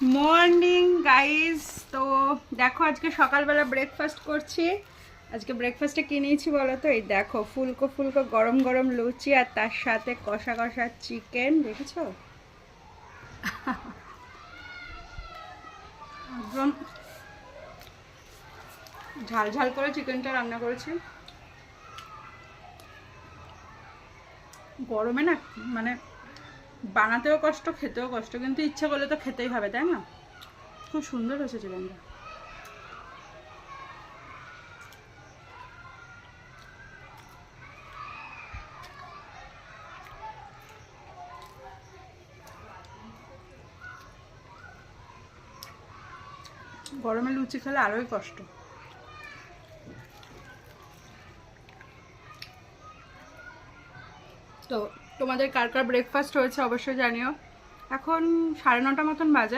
Morning guys. তো দেখো আজকে সকালবেলা ব্রেকফাস্ট করছি। আজকে ব্রেকফাস্টে কি নিয়েছি বলো তো? এই দেখো ফুলকো ফুলকো গরম গরম লুচি আর তার সাথে কষা কষা চিকেন, দেখেছো? একদম ঝাল ঝাল করে চিকেনটা রান্না করেছি। গরমে না মানে বানাতেও কষ্ট, খেতেও কষ্ট, কিন্তু ইচ্ছা করলে তো খেতেই হবে, তাই না? খুব সুন্দর হয়েছে চিকেনটা। গরমে লুচি খেলে আরোই কষ্ট। তো তোমাদের কার কার ব্রেকফাস্ট হয়েছে অবশ্যই জানিও। এখন 9:30 মতন বাজে।